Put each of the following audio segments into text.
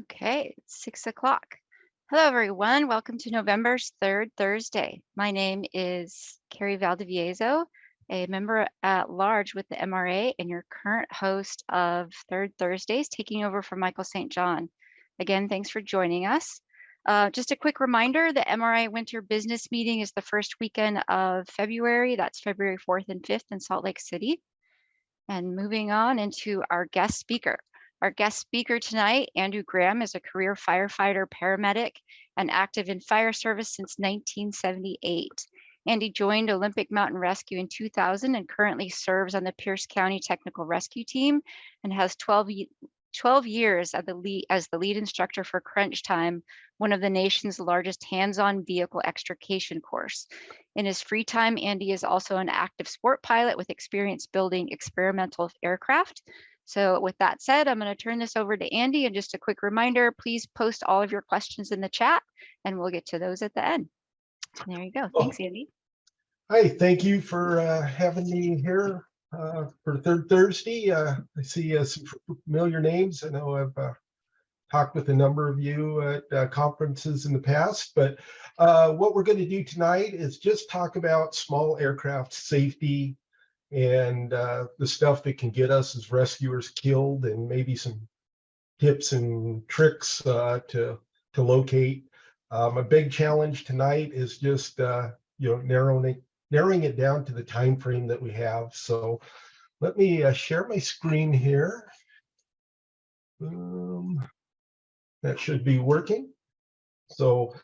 Okay, it's 6 o'clock. Hello, everyone. Welcome to November's third Thursday. My name is Carrie Valdivieso, a member at large with the MRA and your current host of Third Thursdays, taking over for Michael St. John. Again, thanks for joining us. Just a quick reminder, the MRI Winter Business Meeting is the first weekend of February. That's February 4th and 5th in Salt Lake City. And moving on into our guest speaker. Our guest speaker tonight, Andrew Graham, is a career firefighter, paramedic, and active in fire service since 1978. Andy joined Olympic Mountain Rescue in 2000 and currently serves on the Pierce County Technical Rescue Team and has 12 years as the lead instructor for Crunch Time, one of the nation's largest hands-on vehicle extrication course. In his free time, Andy is also an active sport pilot with experience building experimental aircraft. So with that said, I'm going to turn this over to Andy, and just a quick reminder, please post all of your questions in the chat and we'll get to those at the end. There you go. Thanks, Andy. Hi, thank you for having me here for Third Thursday. I see some familiar names. I know I've talked with a number of you at conferences in the past, but what we're going to do tonight is just talk about small aircraft safety and the stuff that can get us as rescuers killed, and maybe some tips and tricks to locate. A big challenge tonight is just narrowing it down to the time frame that we have. So let me share my screen here. That should be working. So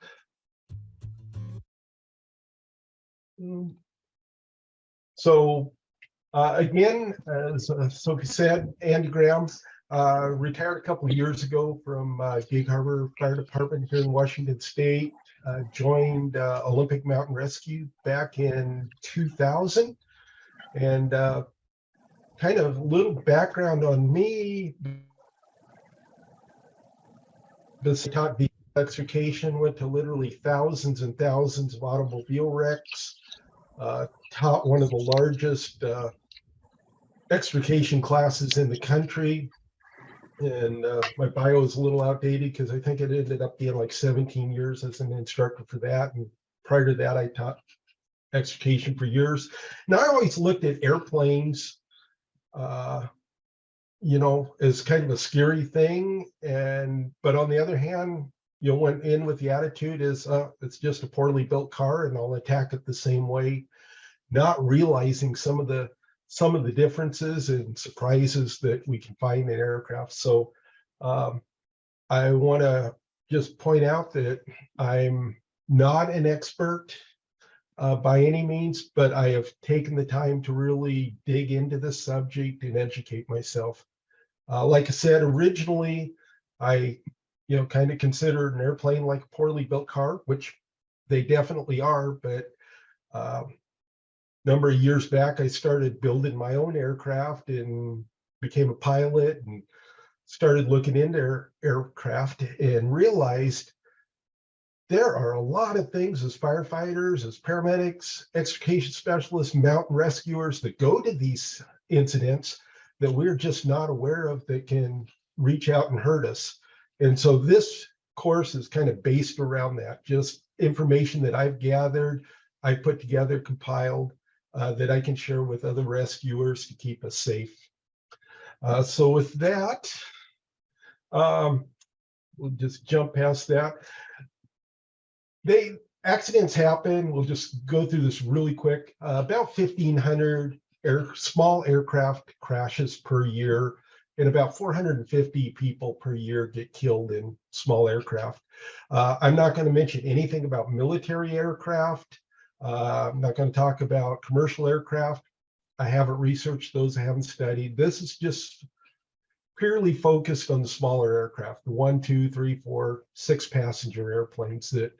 again, as Sophie said, Andy Graham retired a couple of years ago from Gig Harbor Fire Department here in Washington State. Joined Olympic Mountain Rescue back in 2000. And kind of a little background on me. This taught the extrication, went to literally thousands and thousands of automobile wrecks. Taught one of the largest extrication classes in the country. And my bio is a little outdated because I think it ended up being like 17 years as an instructor for that. And prior to that, I taught extrication for years. Now, I always looked at airplanes, as kind of a scary thing. But on the other hand, went in with the attitude is it's just a poorly built car and I'll attack it the same way, not realizing some of the differences and surprises that we can find in aircraft. So I want to just point out that I'm not an expert by any means, but I have taken the time to really dig into this subject and educate myself. Like I said, originally, I kind of considered an airplane like a poorly built car, which they definitely are, but number of years back, I started building my own aircraft and became a pilot and started looking into aircraft and realized there are a lot of things as firefighters, as paramedics, extrication specialists, mountain rescuers that go to these incidents that we're just not aware of that can reach out and hurt us. And so this course is kind of based around that, just information that I've gathered, I put together, compiled, that I can share with other rescuers to keep us safe. So with that, we'll just jump past that. Accidents happen. We'll just go through this really quick. About 1,500 small aircraft crashes per year, and about 450 people per year get killed in small aircraft. I'm not going to mention anything about military aircraft. I'm not going to talk about commercial aircraft. I haven't researched those. I haven't studied. This is just purely focused on the smaller aircraft, the 1, 2, 3, 4, 6 passenger airplanes that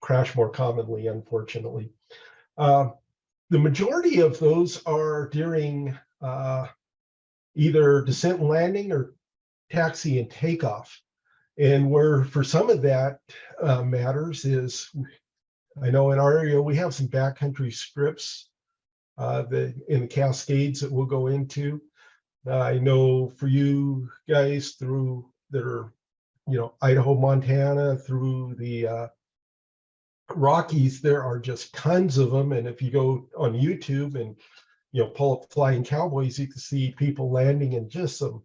crash more commonly, unfortunately. The majority of those are during either descent and landing or taxi and takeoff. And where for some of that matters is, I know in our area, we have some backcountry strips in the Cascades that we'll go into. I know for you guys through that are, Idaho, Montana through the Rockies. There are just tons of them. And if you go on YouTube and, pull up Flying Cowboys, you can see people landing in just some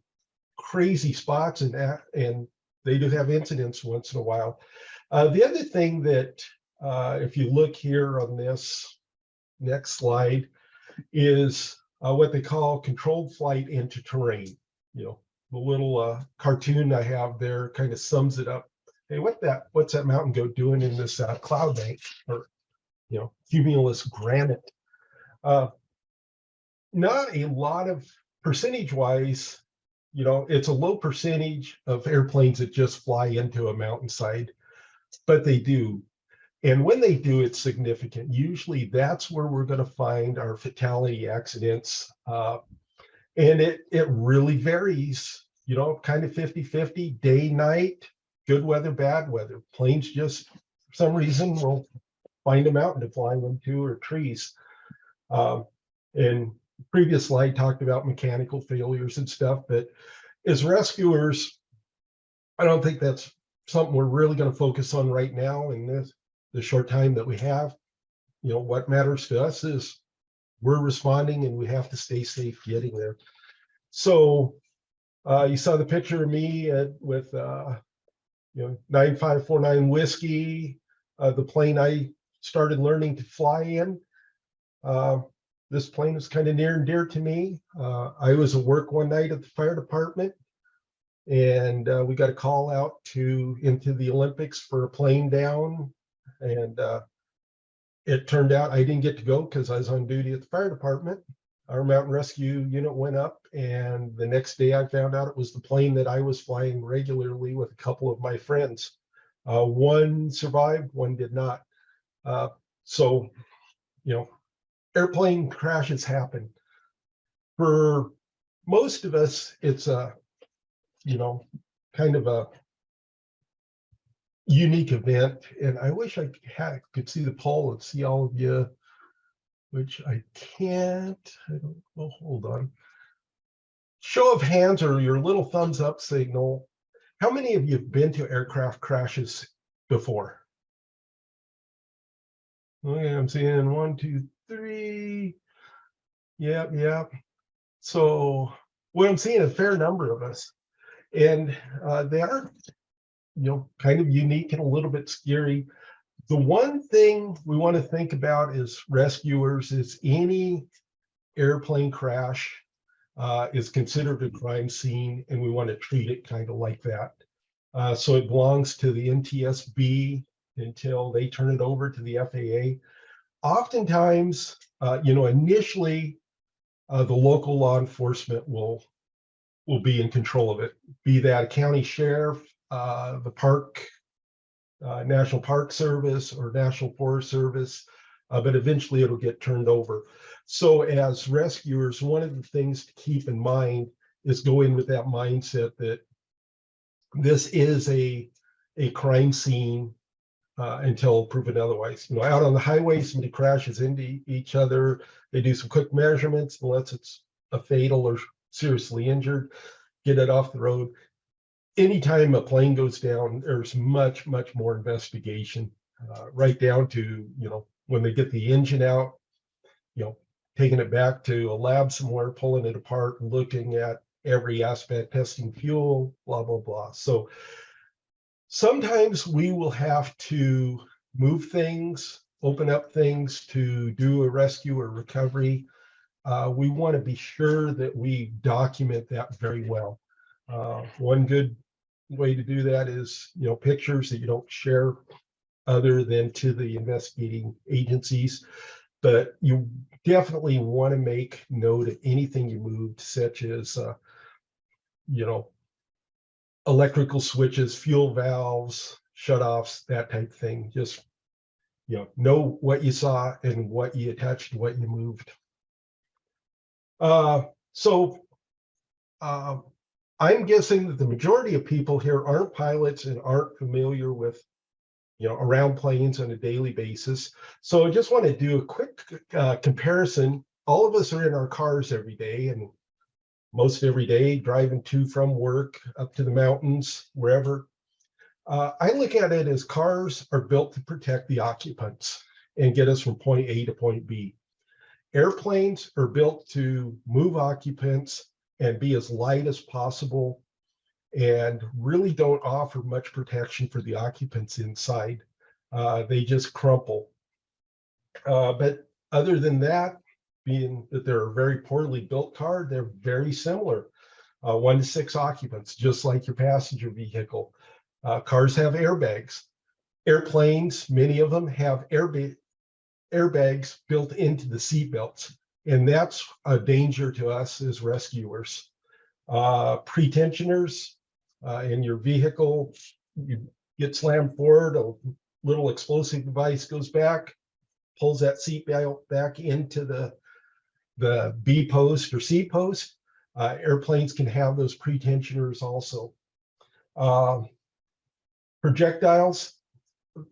crazy spots, and they do have incidents once in a while. The other thing that, if you look here on this next slide, is what they call controlled flight into terrain. The little cartoon I have there kind of sums it up. Hey, what's that mountain goat doing in this cloud bank, or cumulus granite? Not a lot of percentage-wise. It's a low percentage of airplanes that just fly into a mountainside, but they do. And when they do, it's significant. Usually that's where we're going to find our fatality accidents. And it really varies, kind of 50-50, day, night, good weather, bad weather. Planes just, for some reason, will find a mountain to fly into, or trees. And previous slide talked about mechanical failures and stuff, but as rescuers, I don't think that's something we're really going to focus on right now in the short time that we have. What matters to us is we're responding, and we have to stay safe getting there. So you saw the picture of me with 9549 Whiskey, the plane I started learning to fly in. This plane is kind of near and dear to me. I was at work one night at the fire department, and we got a call out into the Olympics for a plane down, and it turned out I didn't get to go because I was on duty at the fire department. Our mountain rescue unit went up, and the next day I found out it was the plane that I was flying regularly with a couple of my friends. One survived, one did not. So, airplane crashes happen. For most of us, it's a, kind of a unique event. And I wish I could see the poll and see all of you, which I can't. I don't know. Hold on. Show of hands or your little thumbs up signal. How many of you have been to aircraft crashes before? Okay, I'm seeing 1, 2, 3. Yep. So what I'm seeing, a fair number of us, and they are, kind of unique and a little bit scary. The one thing we want to think about as rescuers is any airplane crash is considered a crime scene, and we want to treat it kind of like that. So it belongs to the NTSB until they turn it over to the FAA. Oftentimes, initially, the local law enforcement will be in control of it, be that a county sheriff, the park, National Park Service, or National Forest Service, but eventually it'll get turned over. So as rescuers, one of the things to keep in mind is go in with that mindset that this is a crime scene until proven otherwise. Out on the highway, somebody crashes into each other, they do some quick measurements, unless it's a fatal or seriously injured, get it off the road. Anytime a plane goes down, there's much more investigation, right down to, when they get the engine out, taking it back to a lab somewhere, pulling it apart, looking at every aspect, testing fuel, blah, blah, blah. So sometimes we will have to move things, open up things to do a rescue or recovery. We want to be sure that we document that very well. One good way to do that is, pictures that you don't share other than to the investigating agencies. But you definitely want to make note of anything you moved, such as, electrical switches, fuel valves, shutoffs, that type of thing. Just, know what you saw and what you touched, what you moved. I'm guessing that the majority of people here aren't pilots and aren't familiar with, around planes on a daily basis. So I just want to do a quick comparison. All of us are in our cars every day, and most every day, driving to from work, up to the mountains, wherever. I look at it as cars are built to protect the occupants and get us from point A to point B. Airplanes are built to move occupants and be as light as possible and really don't offer much protection for the occupants inside. They just crumple. But other than that, being that they're a very poorly built car, they're very similar. 1 to 6 occupants, just like your passenger vehicle. Cars have airbags. Airplanes, many of them have airbags built into the seat belts, and that's a danger to us as rescuers. Pretensioners in your vehicle, you get slammed forward, a little explosive device goes back, pulls that seat belt back into the B post or C post. Airplanes can have those pretensioners also. Projectiles,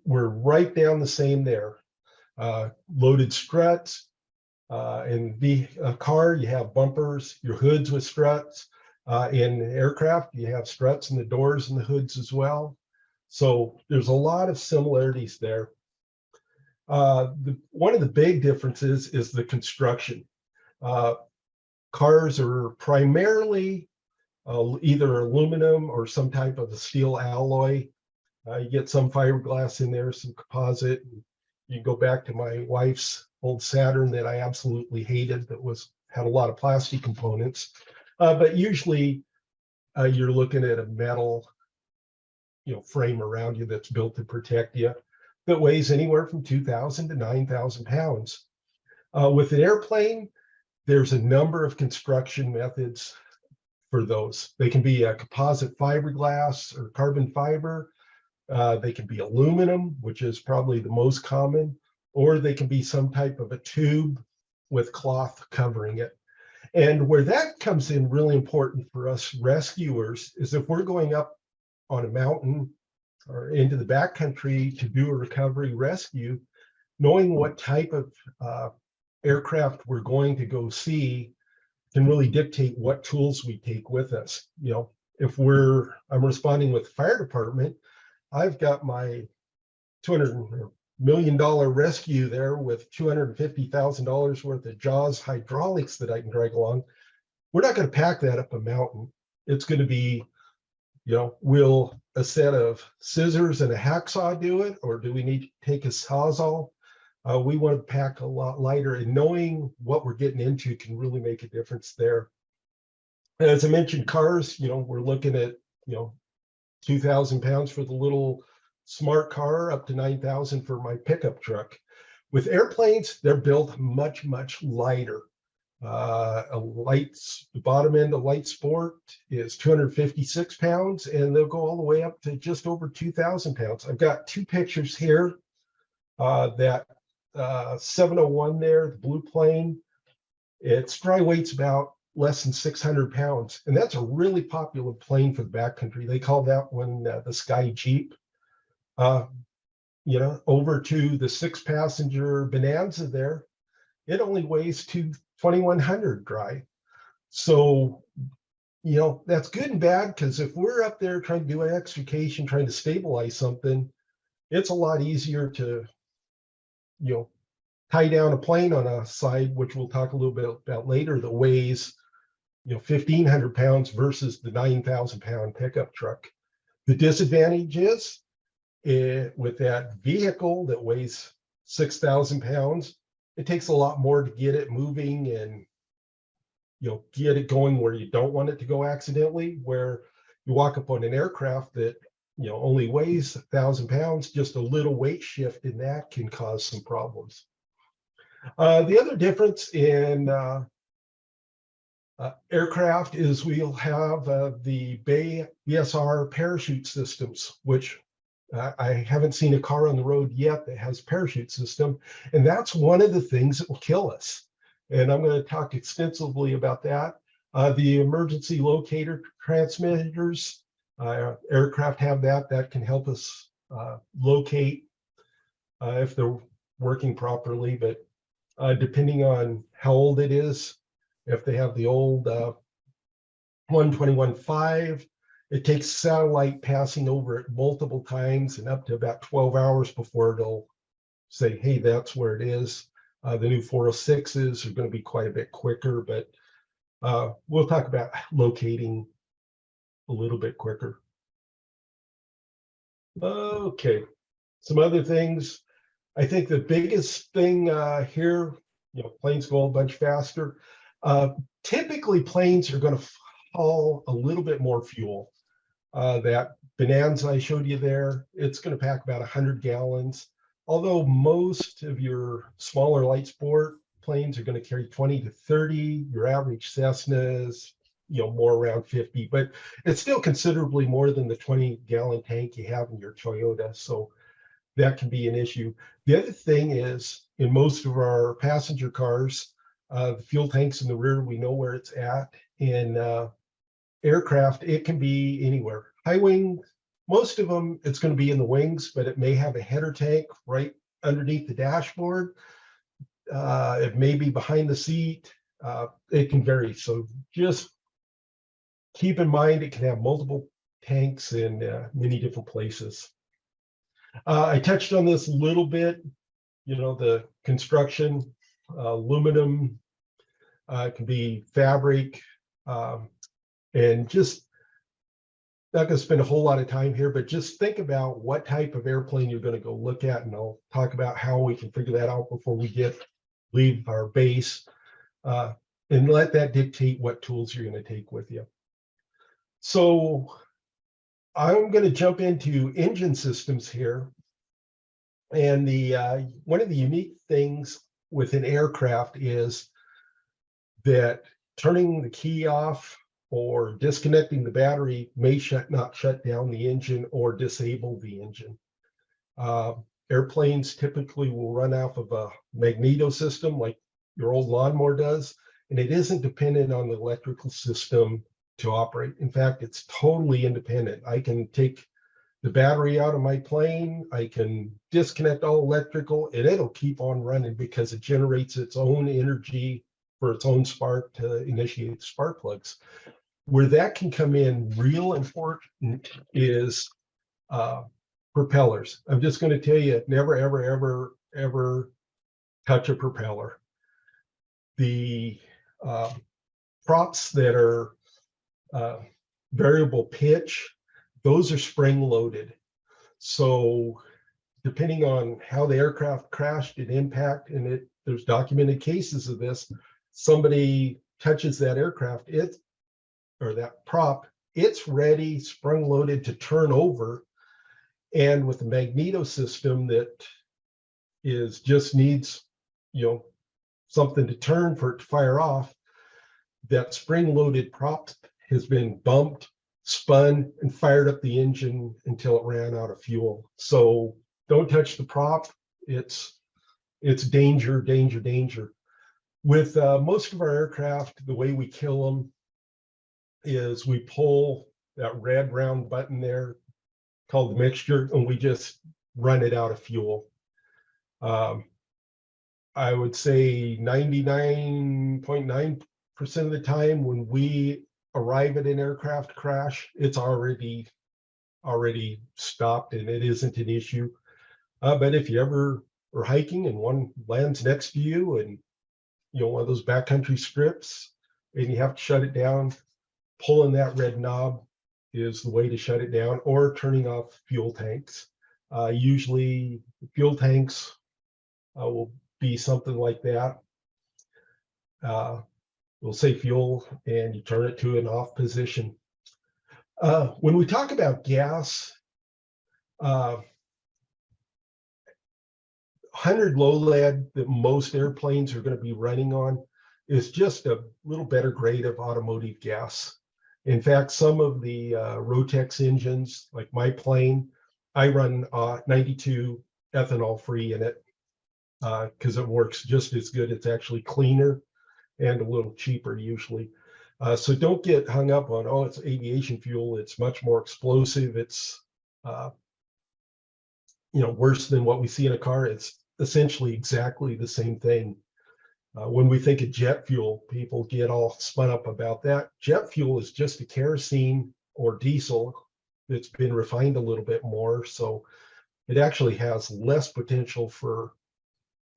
we're right down the same there. Loaded struts. In a car, you have bumpers, your hoods with struts. In aircraft, you have struts in the doors and the hoods as well. So there's a lot of similarities there. One of the big differences is the construction. Cars are primarily either aluminum or some type of a steel alloy. You get some fiberglass in there, some composite. You can go back to my wife's old Saturn that I absolutely hated, that had a lot of plastic components. But usually you're looking at a metal, frame around you that's built to protect you, that weighs anywhere from 2,000 to 9,000 pounds. With an airplane, there's a number of construction methods for those. They can be a composite fiberglass or carbon fiber. They can be aluminum, which is probably the most common, or they can be some type of a tube with cloth covering it. And where that comes in really important for us rescuers is if we're going up on a mountain or into the backcountry to do a recovery rescue, knowing what type of aircraft we're going to go see can really dictate what tools we take with us. If I'm responding with the fire department, I've got my $200 million rescue there with $250,000 worth of Jaws hydraulics that I can drag along. We're not going to pack that up a mountain. It's going to be, will a set of scissors and a hacksaw do it, or do we need to take a sawzall? We want to pack a lot lighter, and knowing what we're getting into can really make a difference there. As I mentioned, cars, we're looking at, 2,000 pounds for the little smart car, up to 9,000 for my pickup truck. With airplanes, they're built much, much lighter. The bottom end of light sport is 256 pounds, and they'll go all the way up to just over 2,000 pounds. I've got 2 pictures here. That 701 there, the blue plane, its dry weight's about less than 600 pounds. And that's a really popular plane for the backcountry. They call that one the Sky Jeep. Over to the 6-passenger Bonanza there, it only weighs 2,100 dry. So, that's good and bad, because if we're up there trying to do an extrication, trying to stabilize something, it's a lot easier to, tie down a plane on a side, which we'll talk a little bit about later, that weighs 1,500 pounds versus the 9,000 pound pickup truck. The disadvantage is with that vehicle that weighs 6,000 pounds, it takes a lot more to get it moving and get it going where you don't want it to go accidentally. Where you walk up on an aircraft that only weighs 1,000 pounds, just a little weight shift in that can cause some problems. The other difference in aircraft is we'll have the BSR parachute systems, which I haven't seen a car on the road yet that has parachute system, and that's one of the things that will kill us. And I'm going to talk extensively about that. The emergency locator transmitters, aircraft have that can help us locate if they're working properly, but depending on how old it is, if they have the old 121.5. It takes satellite passing over it multiple times and up to about 12 hours before it'll say, hey, that's where it is. The new 406s are going to be quite a bit quicker, but we'll talk about locating a little bit quicker. Okay, some other things. I think the biggest thing here, planes go a bunch faster. Typically, planes are going to haul a little bit more fuel. That Bonanza I showed you there, it's going to pack about 100 gallons. Although most of your smaller light sport planes are going to carry 20 to 30, your average Cessnas, more around 50, but it's still considerably more than the 20-gallon tank you have in your Toyota. So that can be an issue. The other thing is, in most of our passenger cars, the fuel tanks in the rear, we know where it's at. In aircraft, it can be anywhere. High wing, most of them, it's going to be in the wings, but it may have a header tank right underneath the dashboard. It may be behind the seat. It can vary. So just keep in mind, it can have multiple tanks in many different places. I touched on this a little bit, the construction, aluminum, it can be fabric, and just not going to spend a whole lot of time here, but just think about what type of airplane you're going to go look at, and I'll talk about how we can figure that out before we leave our base, and let that dictate what tools you're going to take with you. So I'm going to jump into engine systems here. And one of the unique things with an aircraft is that turning the key off or disconnecting the battery may not shut down the engine or disable the engine. Airplanes typically will run off of a magneto system like your old lawnmower does, and it isn't dependent on the electrical system to operate. In fact, it's totally independent. I can take the battery out of my plane, I can disconnect all electrical, and it'll keep on running because it generates its own energy for its own spark to initiate the spark plugs. Where that can come in real important is propellers. I'm just going to tell you, never, ever, ever, ever touch a propeller. The props that are variable pitch, those are spring loaded. So depending on how the aircraft crashed and impact, and there's documented cases of this, somebody touches that aircraft, or that prop, it's ready, spring loaded to turn over. And with the magneto system that just needs, something to turn for it to fire off, that spring loaded prop has been bumped, spun, and fired up the engine until it ran out of fuel. So don't touch the prop. It's danger, danger, danger. With most of our aircraft, the way we kill them is we pull that red round button there called the mixture, and we just run it out of fuel. I would say 99.9% of the time when we arrive at an aircraft crash, it's already stopped and it isn't an issue. But if you ever are hiking and one lands next to you and one of those backcountry strips and you have to shut it down, pulling that red knob is the way to shut it down, or turning off fuel tanks. Usually fuel tanks will be something like that. We'll say fuel and you turn it to an off position. When we talk about gas, 100 low lead that most airplanes are going to be running on is just a little better grade of automotive gas. In fact, some of the Rotex engines, like my plane, I run 92 ethanol free in it because it works just as good. It's actually cleaner and a little cheaper usually. So don't get hung up on, oh, it's aviation fuel. It's much more explosive. It's worse than what we see in a car. It's essentially exactly the same thing. When we think of jet fuel, people get all spun up about that. Jet fuel is just a kerosene or diesel that's been refined a little bit more. So it actually has less potential for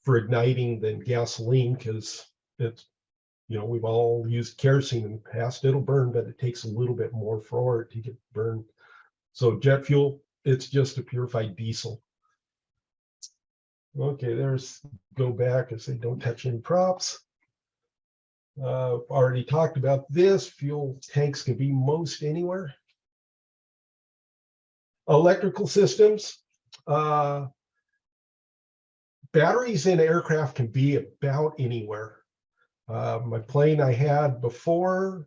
igniting than gasoline, because it's, we've all used kerosene in the past. It'll burn, but it takes a little bit more for it to get burned. So jet fuel, it's just a purified diesel. Okay, there's go back and say don't touch any props. Already talked about this. Fuel tanks can be most anywhere. Electrical systems. Batteries in aircraft can be about anywhere. My plane I had before,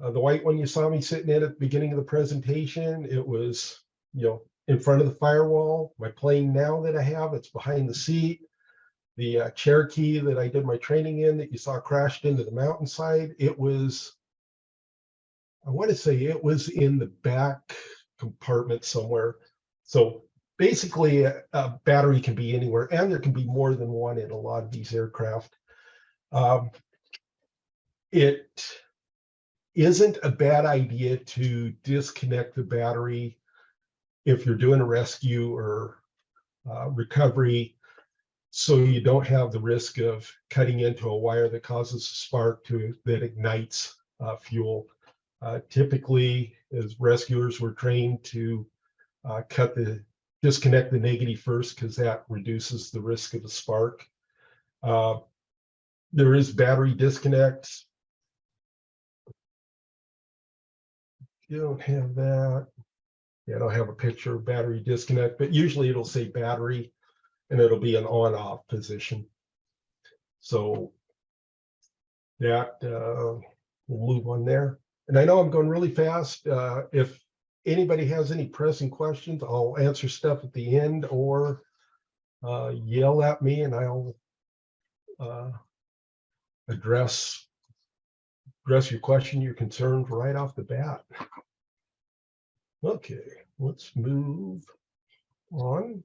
the white one you saw me sitting in at the beginning of the presentation, it was, in front of the firewall. My plane now that I have, it's behind the seat. The Cherokee that I did my training in that you saw crashed into the mountainside, it was, I want to say it was in the back compartment somewhere. So basically a battery can be anywhere, and there can be more than one in a lot of these aircraft. It isn't a bad idea to disconnect the battery if you're doing a rescue or recovery, so you don't have the risk of cutting into a wire that causes a spark that ignites fuel. Typically, as rescuers, we're trained to disconnect the negative first, because that reduces the risk of a spark. There is battery disconnect. You don't have that. Yeah, I don't have a picture of battery disconnect, but usually it'll say battery and it'll be an on-off position. So that we'll move on there. And I know I'm going really fast. If anybody has any pressing questions, I'll answer stuff at the end, or yell at me and I'll address your question, your concerns right off the bat. Okay, let's move on.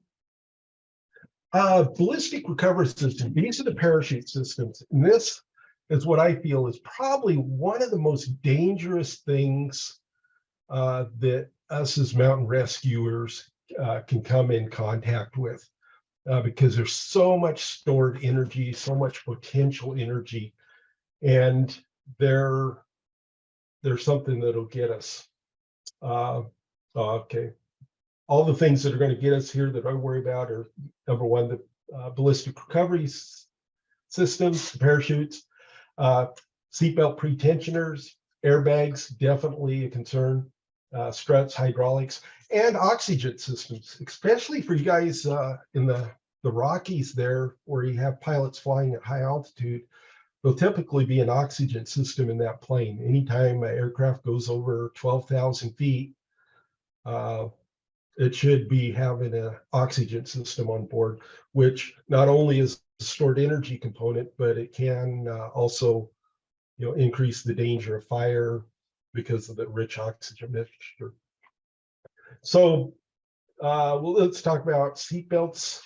Ballistic recovery system. These are the parachute systems. And this is what I feel is probably one of the most dangerous things that us as mountain rescuers can come in contact with, because there's so much stored energy, so much potential energy, and they're something that'll get us. Okay. All the things that are going to get us here that I worry about are, number one, the ballistic recovery systems, the parachutes, seatbelt pretensioners, airbags, definitely a concern, struts, hydraulics, and oxygen systems, especially for you guys in the Rockies there, where you have pilots flying at high altitude. There'll typically be an oxygen system in that plane. Anytime an aircraft goes over 12,000 feet, it should be having an oxygen system on board, which not only is a stored energy component, but it can also, increase the danger of fire because of the rich oxygen mixture. So, well, let's talk about seatbelts,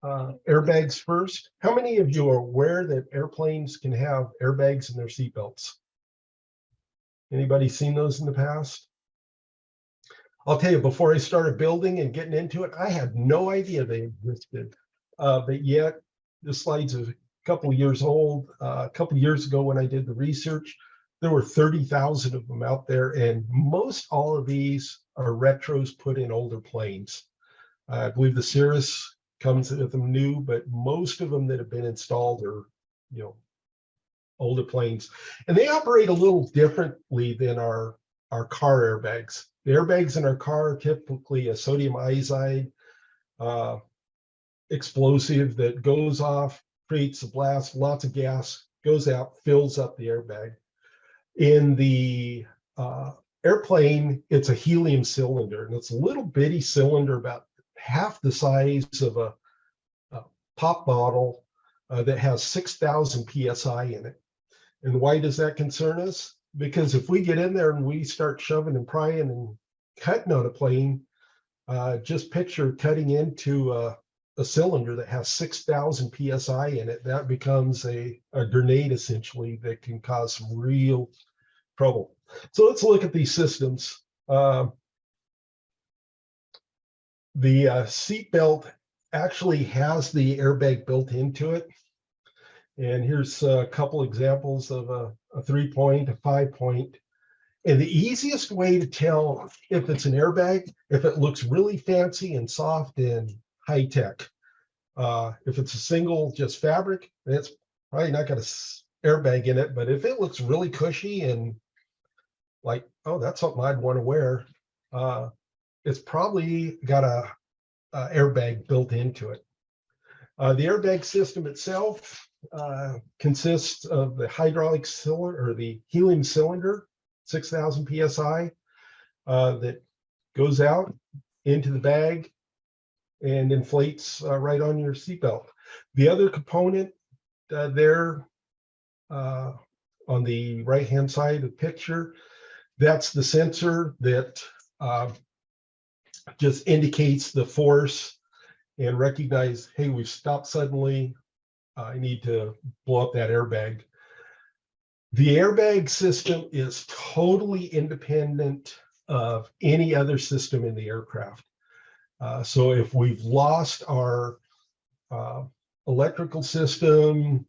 airbags first. How many of you are aware that airplanes can have airbags in their seatbelts? Anybody seen those in the past? I'll tell you, before I started building and getting into it, I had no idea they existed. But yet, this slide's a couple of years old. A couple of years ago when I did the research, there were 30,000 of them out there, and most all of these are retros put in older planes. I believe the Cirrus comes with them new, but most of them that have been installed are, older planes. And they operate a little differently than our car airbags. The airbags in our car are typically a sodium iodide explosive that goes off, creates a blast, lots of gas, goes out, fills up the airbag. In the airplane, it's a helium cylinder, and it's a little bitty cylinder about half the size of a pop bottle that has 6,000 PSI in it. And why does that concern us? Because if we get in there and we start shoving and prying and cutting on a plane, just picture cutting into a cylinder that has 6,000 PSI in it, that becomes a grenade essentially that can cause some real trouble. So let's look at these systems. The seat belt actually has the airbag built into it. And here's a couple examples of a 3-point, a 5-point. And the easiest way to tell if it's an airbag, if it looks really fancy and soft and high tech. If it's a single, just fabric, it's probably not got an airbag in it. But if it looks really cushy and like, oh, that's something I'd want to wear, it's probably got a airbag built into it. The airbag system itself consists of the hydraulic cylinder or the helium cylinder, 6,000 PSI, that goes out into the bag and inflates right on your seatbelt. The other component there on the right-hand side of the picture, that's the sensor that just indicates the force and recognize, hey, we've stopped suddenly. I need to blow up that airbag. The airbag system is totally independent of any other system in the aircraft. So if we've lost our electrical system,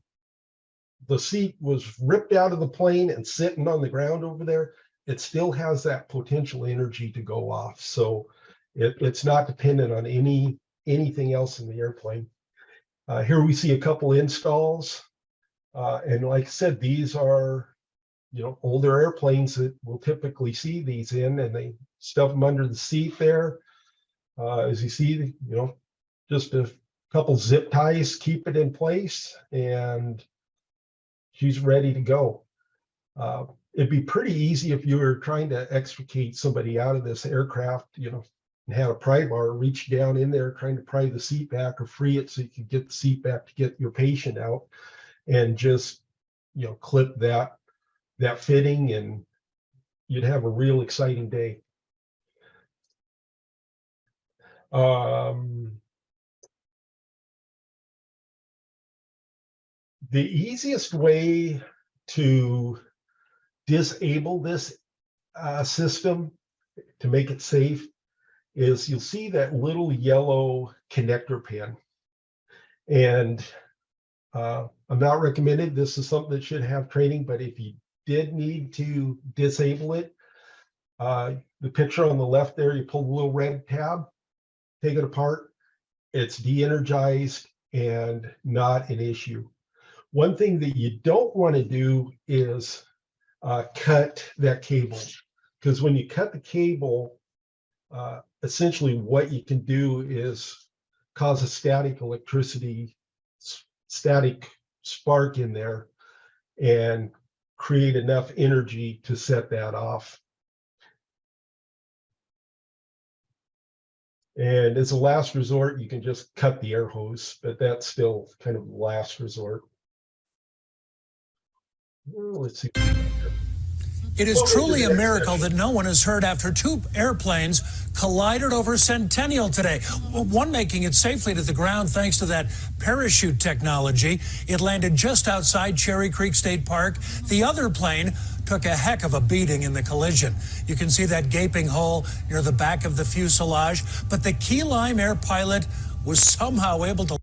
the seat was ripped out of the plane and sitting on the ground over there, it still has that potential energy to go off. So it's not dependent on anything else in the airplane. Here we see a couple installs. And like I said, these are, older airplanes that we'll typically see these in, and they stuff them under the seat there. As you see, just a couple zip ties keep it in place, and she's ready to go. It'd be pretty easy if you were trying to extricate somebody out of this aircraft, and had a pry bar, reach down in there trying to pry the seat back or free it so you could get the seat back to get your patient out, and just clip that fitting, and you'd have a real exciting day. The easiest way to disable this system to make it safe is you'll see that little yellow connector pin. And I'm not recommending this is something that should have training, but if you did need to disable it, the picture on the left there, you pull the little red tab, take it apart, it's de-energized and not an issue. One thing that you don't want to do is cut that cable, because when you cut the cable, essentially what you can do is cause a static spark in there and create enough energy to set that off. And as a last resort, you can just cut the air hose, but that's still kind of last resort. Let's see. It is truly a miracle that no one is hurt after two airplanes collided over Centennial today. One making it safely to the ground thanks to that parachute technology. It landed just outside Cherry Creek State Park. The other plane took a heck of a beating in the collision. You can see that gaping hole near the back of the fuselage, but the Key Lime Air pilot was somehow able to...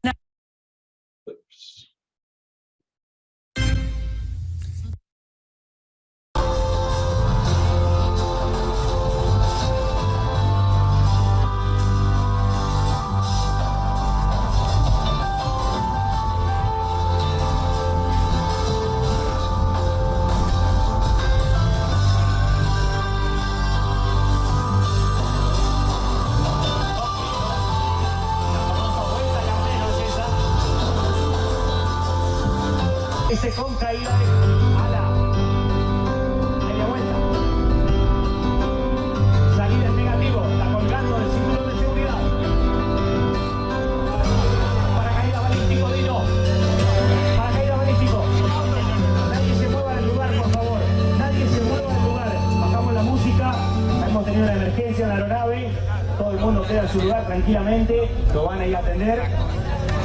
aeronave, todo el mundo queda en su lugar tranquilamente, lo van a ir a atender.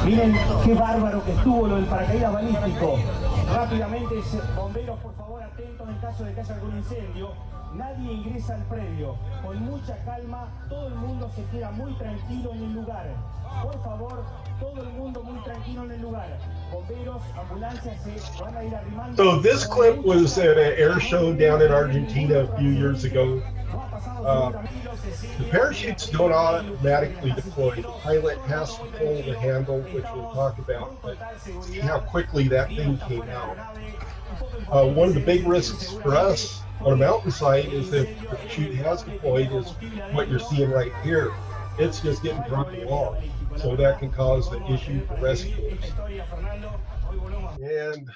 Miren qué bárbaro que estuvo lo del paracaídas balístico. Rápidamente, bomberos, por favor, atentos en caso de que haya algún incendio. Nadie ingresa al predio. Con mucha calma, todo el mundo se queda muy tranquilo en el lugar. Por favor, todo el mundo muy tranquilo en el lugar. Bomberos, ambulancias se van a ir arrimando. So this clip was at an air show down in Argentina a few years ago. The parachutes don't automatically deploy. The pilot has to pull the handle, which we'll talk about, but see how quickly that thing came out. One of the big risks for us on a mountainside is that if the chute has deployed is what you're seeing right here. It's just getting dropped along. So that can cause an issue for rescuers. And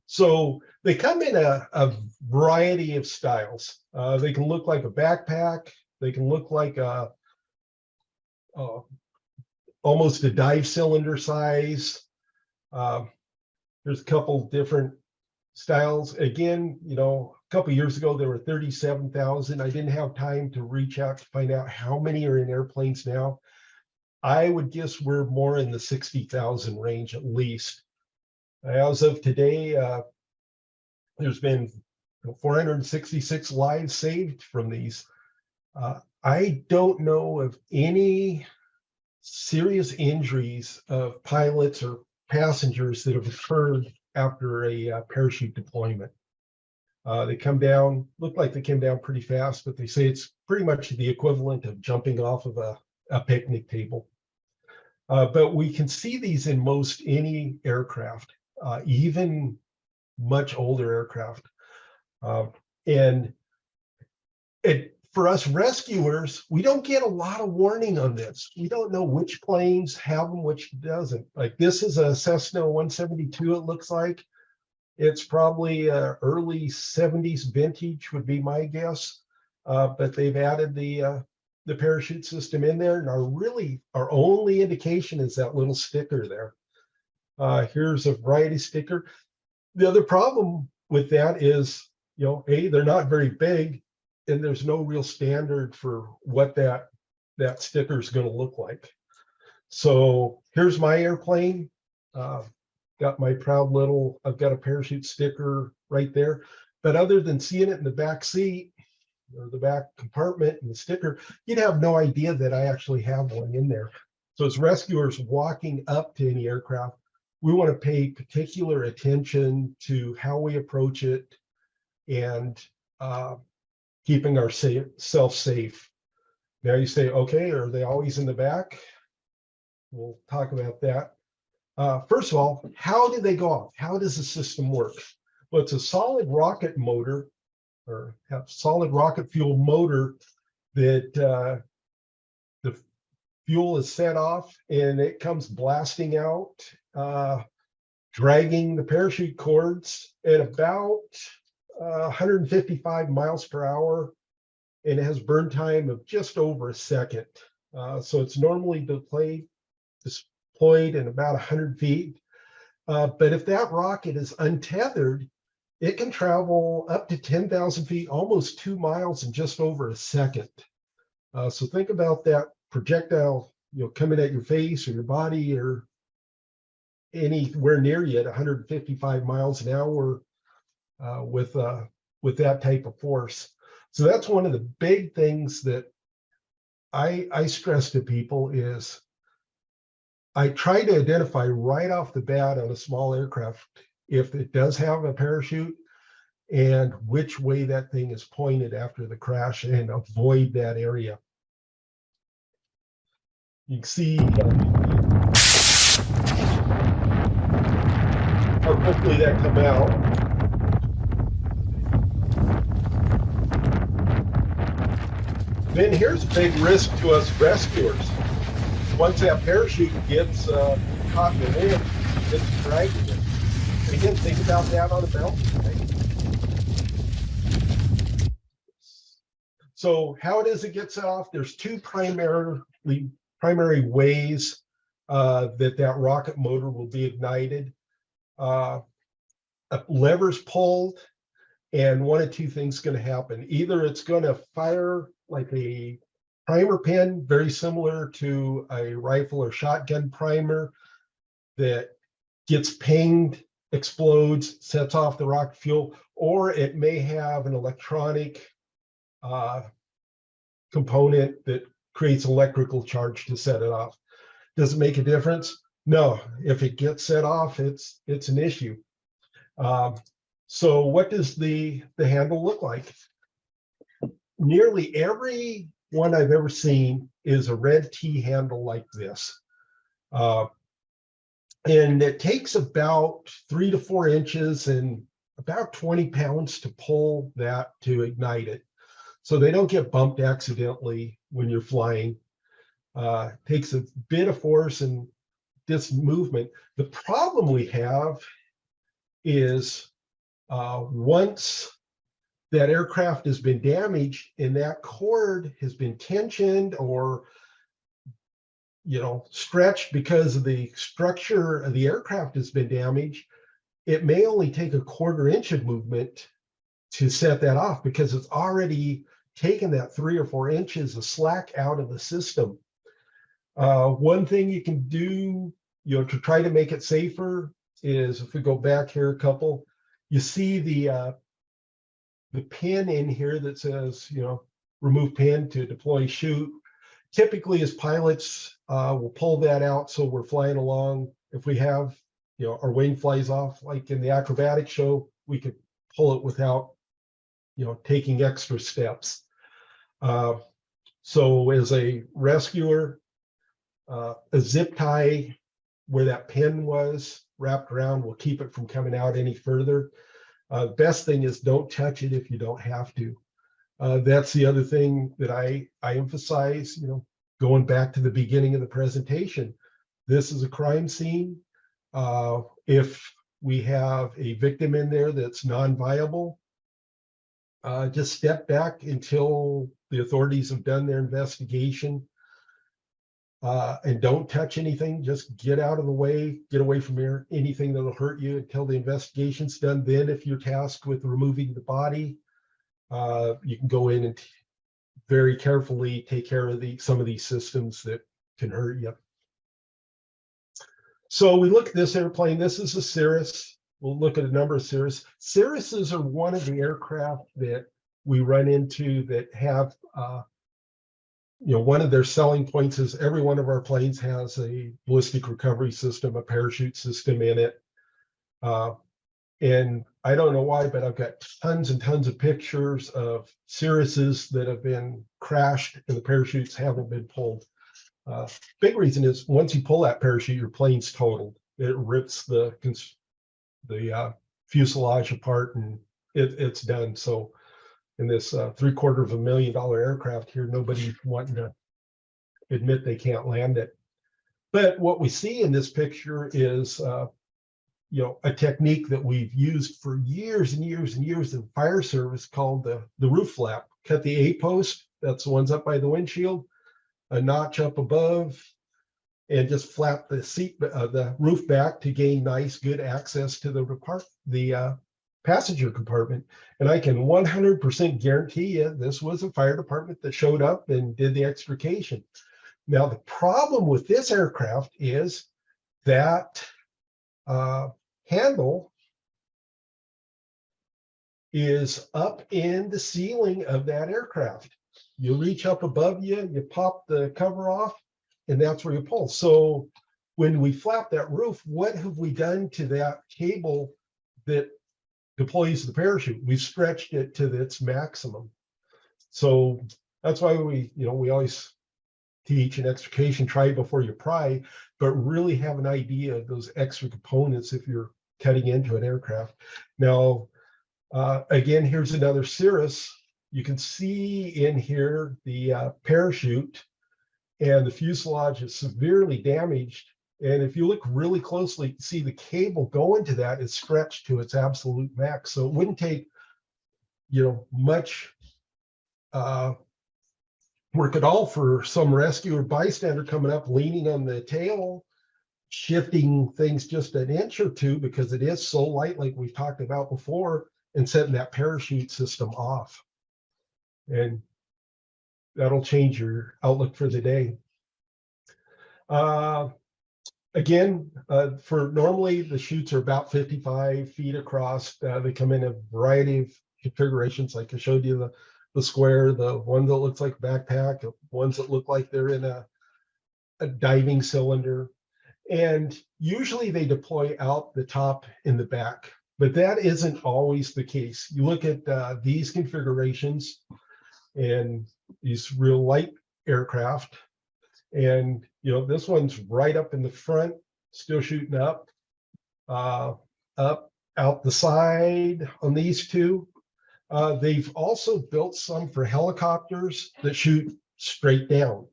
so they come in a variety of styles. They can look like a backpack. They can look like almost a dive cylinder size. There's a couple different styles. Again, you know, a couple years ago, there were 37,000. I didn't have time to reach out to find out how many are in airplanes now. I would guess we're more in the 60,000 range at least. As of today, there's been 466 lives saved from these. I don't know of any serious injuries of pilots or passengers that have occurred after a parachute deployment. They come down, look like they came down pretty fast, but they say it's pretty much the equivalent of jumping off of a picnic table. But we can see these in most any aircraft, even much older aircraft. And for us rescuers, we don't get a lot of warning on this. We don't know which planes have them, which doesn't. Like this is a Cessna 172, it looks like. It's probably early 70s vintage would be my guess. But they've added the parachute system in there, and our only indication is that little sticker there. Here's a variety sticker. The other problem with that is, you know, they're not very big, and there's no real standard for what that sticker is going to look like. So here's my airplane. Got my proud little, I've got a parachute sticker right there. But other than seeing it in the back seat or the back compartment and the sticker, you'd have no idea that I actually have one in there. So as rescuers walking up to any aircraft, we want to pay particular attention to how we approach it and keeping ourselves safe. Now you say, okay, are they always in the back? We'll talk about that. First of all, how do they go off? How does the system work? Well, it's a solid rocket motor or solid rocket fuel motor that the fuel is set off and it comes blasting out, dragging the parachute cords at about 155 miles per hour, and it has burn time of just over a second. So it's normally deployed in about 100 feet. But if that rocket is untethered, it can travel up to 10,000 feet, almost 2 miles in just over a second. So think about that projectile, you know, coming at your face or your body or anywhere near you at 155 miles an hour with that type of force. So that's one of the big things that I stress to people is I try to identify right off the bat on a small aircraft if it does have a parachute and which way that thing is pointed after the crash and avoid that area. You can see how quickly that come out. Then here's a big risk to us rescuers. Once that parachute gets caught in the wind, it's dragging it. And again, think about that on a mountain, right? So how does it get set off? There's two primary ways that rocket motor will be ignited. A lever's pulled, and one of two things going to happen. Either it's going to fire like a primer pin, very similar to a rifle or shotgun primer, that gets pinged, explodes, sets off the rocket fuel, or it may have an electronic component that creates electrical charge to set it off. Does it make a difference? No. If it gets set off, it's an issue. So what does the handle look like? Nearly every one I've ever seen is a red T handle like this. And it takes about 3 to 4 inches and about 20 pounds to pull that to ignite it. So they don't get bumped accidentally when you're flying. Takes a bit of force and this movement. The problem we have is once that aircraft has been damaged and that cord has been tensioned or stretched because of the structure of the aircraft has been damaged, it may only take a 1/4 inch of movement to set that off because it's already taken that 3 or 4 inches of slack out of the system. One thing you can do, to try to make it safer is, if we go back here a couple, you see the pin in here that says, remove pin to deploy chute. Typically, as pilots, we'll pull that out so we're flying along. If we have, our wing flies off, like in the acrobatic show, we could pull it without, taking extra steps. So as a rescuer, a zip tie where that pin was wrapped around will keep it from coming out any further. Best thing is don't touch it if you don't have to. That's the other thing that I emphasize, going back to the beginning of the presentation. This is a crime scene. If we have a victim in there that's non-viable, just step back until the authorities have done their investigation, and don't touch anything. Just get out of the way, get away from here, anything that'll hurt you until the investigation's done. Then if you're tasked with removing the body, you can go in and very carefully take care of some of these systems that can hurt you. So we look at this airplane. This is a Cirrus. We'll look at a number of Cirrus. Cirruses are one of the aircraft that we run into that have, one of their selling points is every one of our planes has a ballistic recovery system, a parachute system in it. And I don't know why, but I've got tons and tons of pictures of Cirruses that have been crashed and the parachutes haven't been pulled. Big reason is once you pull that parachute, your plane's totaled. It rips the fuselage apart and it's done. So in this $750,000 aircraft here, nobody's wanting to admit they can't land it. But what we see in this picture is a technique that we've used for years and years and years in fire service called the roof flap. Cut the A-post, that's the ones up by the windshield, a notch up above, and just flap the roof back to gain nice, good access to the passenger compartment. And I can 100% guarantee you this was a fire department that showed up and did the extrication. Now, the problem with this aircraft is that handle is up in the ceiling of that aircraft. You reach up above you, you pop the cover off, and that's where you pull. So when we flap that roof, what have we done to that cable that deploys the parachute? We've stretched it to its maximum. So that's why we always teach an extrication, try before you pry, but really have an idea of those extra components if you're cutting into an aircraft. Now, again, here's another Cirrus. You can see in here the parachute and the fuselage is severely damaged. And if you look really closely, you can see the cable going to that is stretched to its absolute max. So it wouldn't take, much work at all for some rescue or bystander coming up, leaning on the tail, shifting things just an inch or two because it is so light, like we've talked about before, and setting that parachute system off. And that'll change your outlook for the day. Again, for normally the chutes are about 55 feet across. They come in a variety of configurations, like I showed you the square, the one that looks like a backpack, ones that look like they're in a diving cylinder. And usually they deploy out the top and the back, but that isn't always the case. You look at these configurations and these real light aircraft, and this one's right up in the front, still shooting up, out the side on these two. They've also built some for helicopters that shoot straight down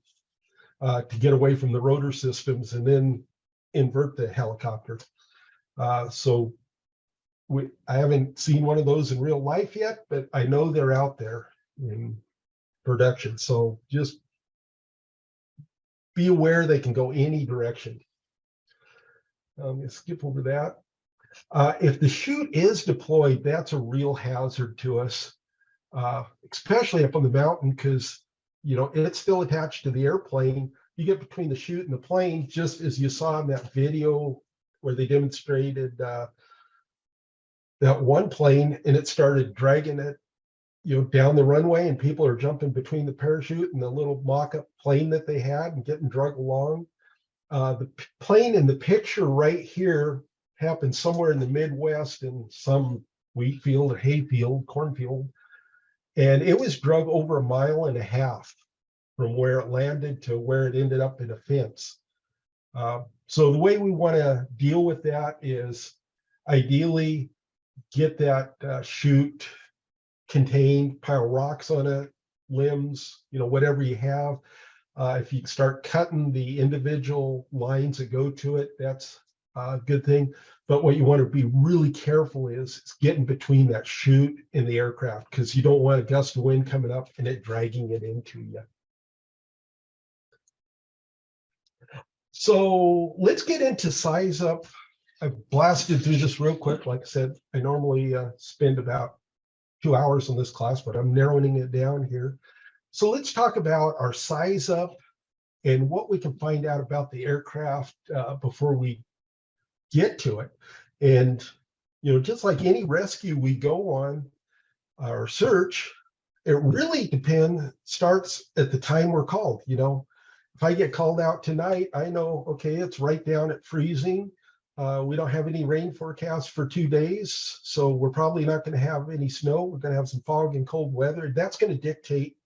to get away from the rotor systems and then invert the helicopter. So I haven't seen one of those in real life yet, but I know they're out there in production. So just be aware they can go any direction. Let's skip over that. If the chute is deployed, that's a real hazard to us, especially up on the mountain, because it's still attached to the airplane. You get between the chute and the plane, just as you saw in that video where they demonstrated that one plane, and it started dragging it down the runway, and people are jumping between the parachute and the little mock-up plane that they had and getting dragged along. The plane in the picture right here happened somewhere in the Midwest in some wheat field or hay field, cornfield, and it was dragged over 1.5 miles from where it landed to where it ended up in a fence. So the way we want to deal with that is ideally get that chute contained, pile rocks on it, limbs, whatever you have. If you start cutting the individual lines that go to it, that's a good thing. But what you want to be really careful is getting between that chute and the aircraft, because you don't want a gust of wind coming up and it dragging it into you. So let's get into size up. I've blasted through this real quick. Like I said, I normally spend about 2 hours on this class, but I'm narrowing it down here. So let's talk about our size up and what we can find out about the aircraft before we get to it. And, just like any rescue we go on, our search, it really starts at the time we're called. If I get called out tonight, I know, okay, it's right down at freezing. We don't have any rain forecast for 2 days, so we're probably not going to have any snow. We're going to have some fog and cold weather. That's going to dictate,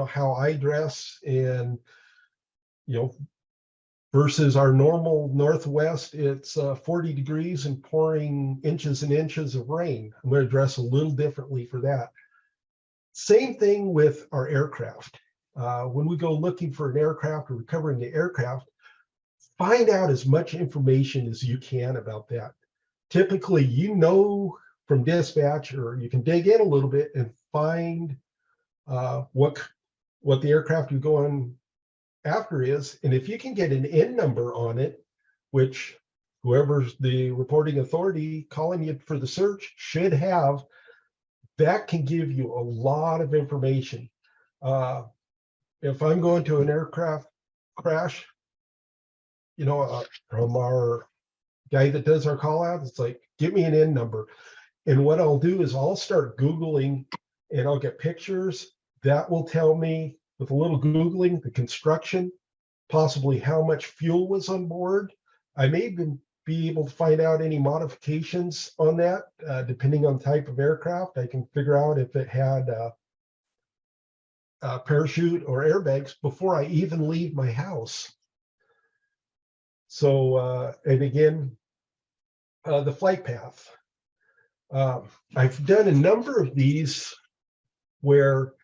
how I dress, and, versus our normal Northwest, it's 40 degrees and pouring inches and inches of rain. I'm going to dress a little differently for that. Same thing with our aircraft. When we go looking for an aircraft or recovering the aircraft, find out as much information as you can about that. Typically, from dispatch, or you can dig in a little bit and find what the aircraft you're going after is. And if you can get an N number on it, which whoever's the reporting authority calling you for the search should have, that can give you a lot of information. If I'm going to an aircraft crash, from our guy that does our call out, it's like, give me an N number. And what I'll do is I'll start Googling, and I'll get pictures that will tell me, with a little Googling, the construction, possibly how much fuel was on board. I may even be able to find out any modifications on that, depending on the type of aircraft. I can figure out if it had a parachute or airbags before I even leave my house. So, and again, the flight path. I've done a number of these where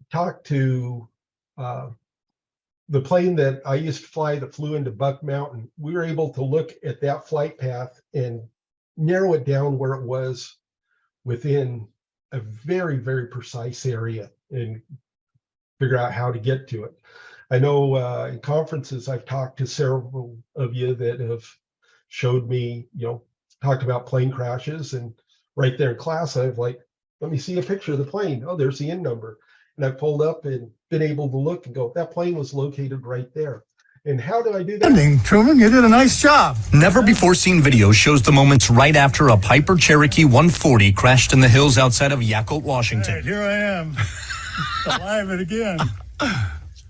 I talked to the plane that I used to fly that flew into Buck Mountain. We were able to look at that flight path and narrow it down where it was within a very, very precise area and figure out how to get to it. I know in conferences, I've talked to several of you that have showed me, talked about plane crashes, and right there in class, I've like, let me see a picture of the plane. Oh, there's the in number. And I pulled up and been able to look and go, that plane was located right there. And how do I do that? Truman, you did a nice job. Never before seen video shows the moments right after a Piper Cherokee 140 crashed in the hills outside of Yakult, Washington. Right, here I am, alive and again.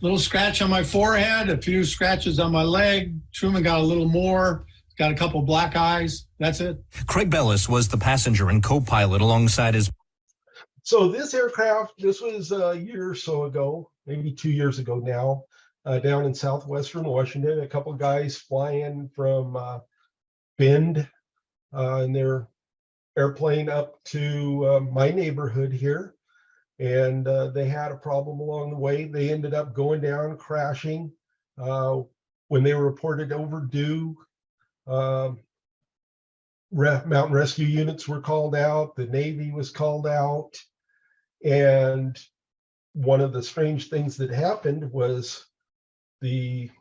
Little scratch on my forehead, a few scratches on my leg. Truman got a little more, got a couple black eyes. That's it. Craig Bellis was the passenger and co-pilot alongside his. So this aircraft, this was a year or so ago, maybe 2 years ago now, down in southwestern Washington. A couple of guys flying from Bend in their airplane up to my neighborhood here. And they had a problem along the way. They ended up going down, crashing. When they were reported overdue, mountain rescue units were called out. The Navy was called out. And one of the strange things that happened was they